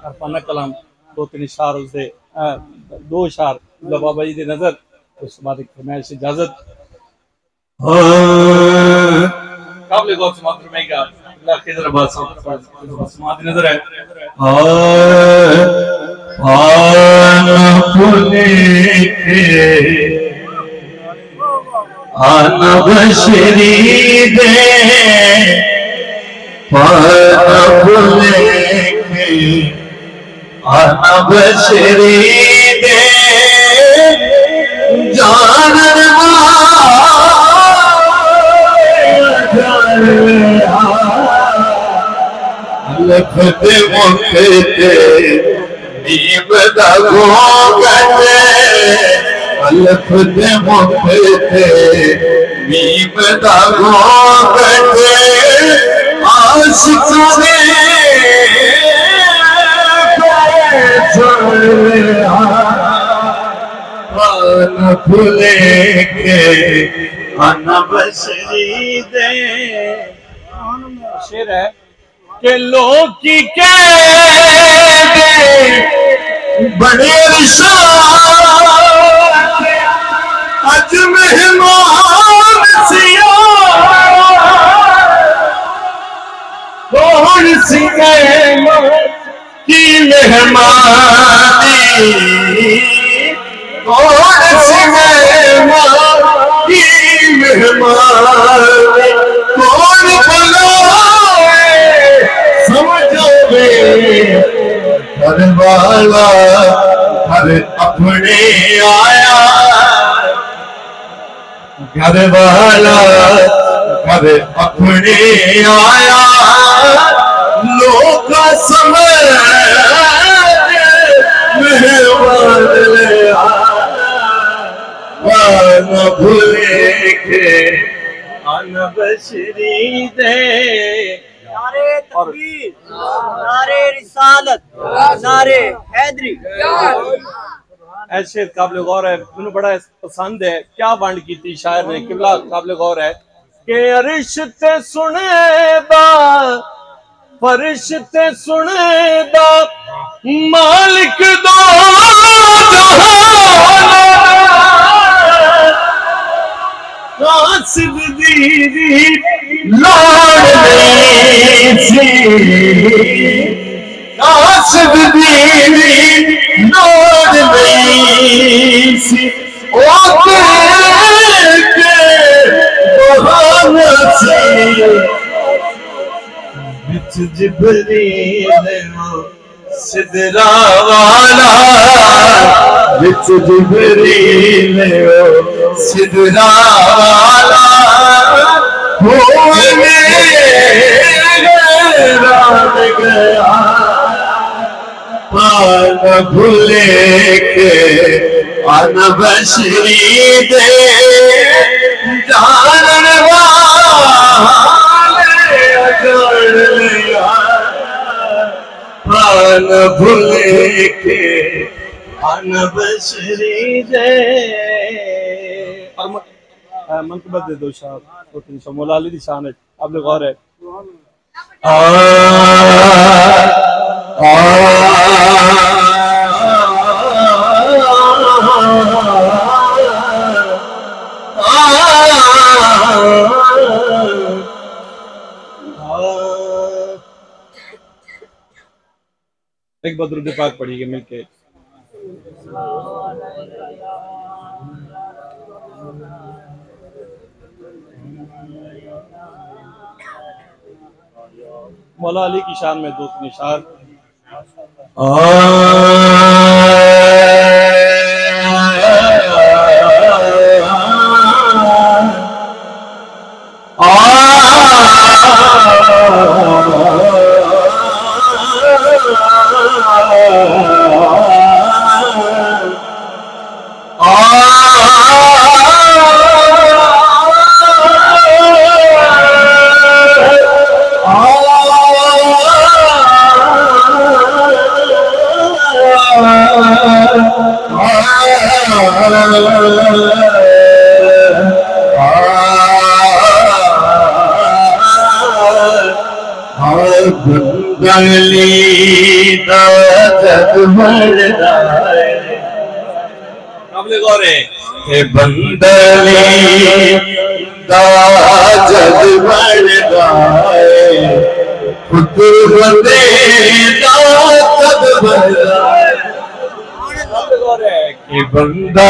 अरफाना कलाम दो तीन इशार उसदे दो इशार बाबा जी की नजर उस बाद फरमाइश इजाजत काबिल गौर समात फरमाएगा अल्लाह की तरफ समात नजर है आना बशरी दे आना बशरी दे जानन लखते मुखते नीम दगो गए लखते मुखते नीम दगो गए आशिकों ने भूले के अनबशरी दे शेर है कि लोग की कह बड़े अज मेहमान सिया कौन सी की मेहमानी कौन सी मेहमान की मेहमानी कौन बुलाए समझोगे घर वाला घर अपने आया घर वाला घर अपने आया लोग समय मेहमान ले आया भूले के अनबशरी दे नारे तकबीर, नारे रिसालत, नारे हैदरी। ऐसे काबिल गौर है मैंने बड़ा पसंद है क्या वंड की शायर ने किबला काबिल गौर है कि रिश्ते सुनेदा फरिश्ते सुनेदा मालिक दो कासिद दीदी लाडली सी कासिद दीदी लाडली सी ओ के बहाना सी बिच जिबरील सिदरा वाला बिच जिबरील सिदरा वाला होने रात गया पान भूले के अनबशरी दे जानन वाले अगड़ लिया पान भूले के अनबशरी दे मनकबत दे दो शाह तो मौला अली दी शान है आप लोग गौर है एक बदरुद पाक पढ़िए मिलके मौला अली की शान में दो तीन इशार बंगाली ताकत बढ़ता है काबिल गौर है कि बंगाली ताकत बढ़ता है पुत्र बंदे ताकत बढ़ता है काबिल गौर है कि बंदा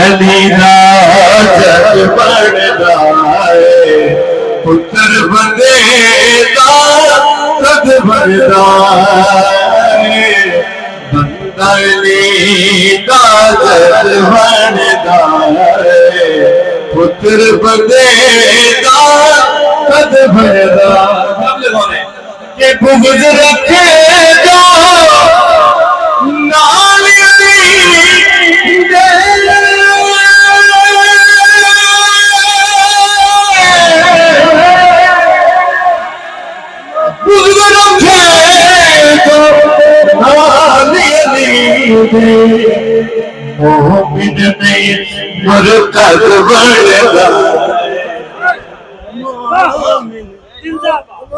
अली ताकत बढ़ता है पुत्र बंदे ताकत बढ़ता है बंदा अली ताकत बढ़ता है पुत्र बंदे ताकत बढ़ता काबिल गौर है के बुग़्ज़ रखे जो नाल अली दे बुग़्ज़ रखे जो नाल अली दे मोमिन में बरकत बढ़ता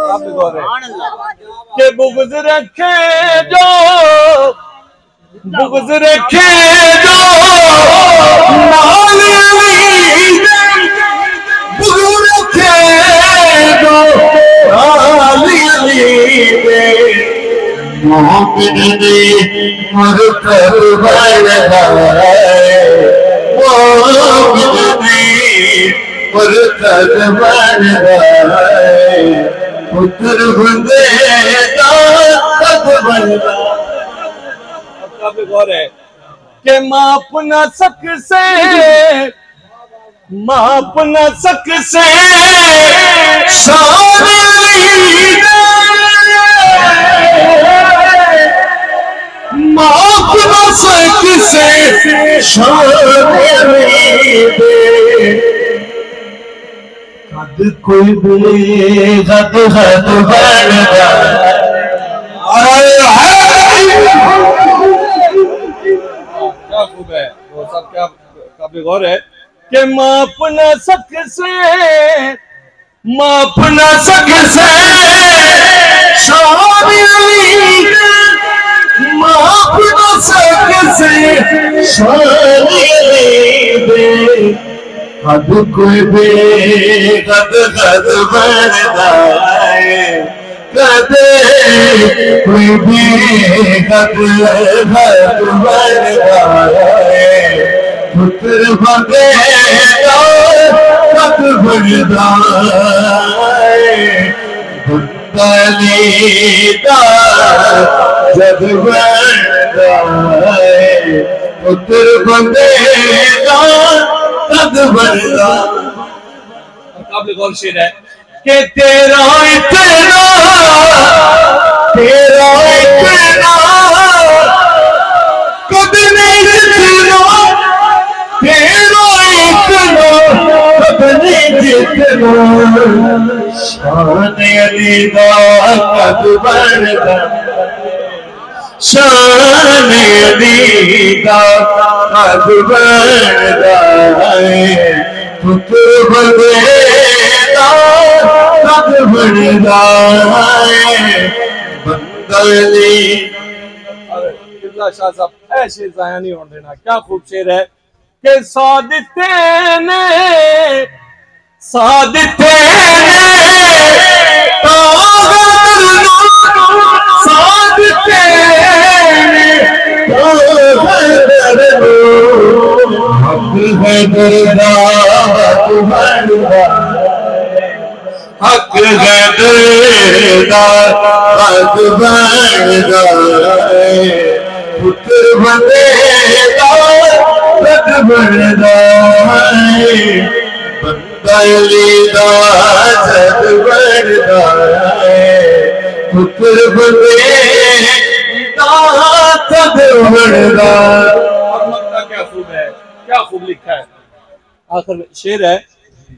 काबिल गौर है के बुग़्ज़ रखे जो बुग़्ज़ रखे जो नाल अली दे बुग़्ज़ रखे जो नाल अली दे मोमिन में बरकत बढ़ता है मोमिन में बरकत बढ़ता है पुत्र बंदे ताकत बढ़ता काबिल गौर है के माप न सक से माप न सक से शान अली माफ न सक से शान अली दे कद कोई भी गद गद बढ़ता क्या खूब है वो सब क्या काबिल गौर है के माप न सक से माप न सक से शान अली माफ न सक से शान अली दे हद कोई भी गद गद बढ़ता है कदे कोई भी गद गद बढ़ता है पुत्र बंदे गद बढ़ता है बंगाली जद बढ़ता है पुत्र बंदे कद बढ़ता काबिल गौर शेर है के तेरा इतना कद नहीं जितना तेरा इतना कद नहीं जितना शान अली दा कद बढ़ता शान अली दा कद बढ़ता है पुत्र बंदे कद बढ़ता है बंगाली किबला शाह साहब ऐसे जाया नहीं होने देना क्या खूब शेर है के सादिते ने सादिते सादिते हक है दरदार बढ़ता हक है दरदार बढ़ता पुत्र बंदे कद बढ़ता है बंगाली जद बढ़ता है पुत्र बंदे कद बढ़ता क्या खूब है क्या खूब लिखा है आखिर में शेर है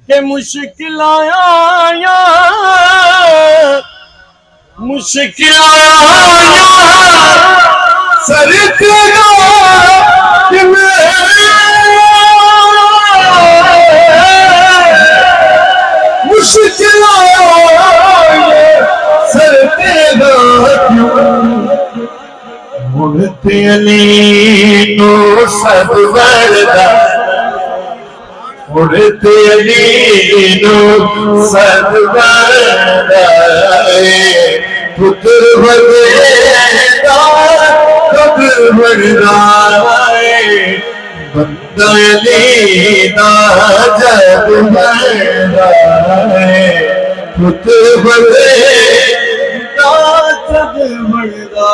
कि मुश्किल आया मुश्किल आया सरकना मुश्किल सर तेरा क्यों मुड़ते अली नो सब वरदा मुड़ते अली नो सब वरदा पुत्र बदेदा कब्र वरदा बंदा अली दा जग वरदा पुत्र बदेदा जग वरदा।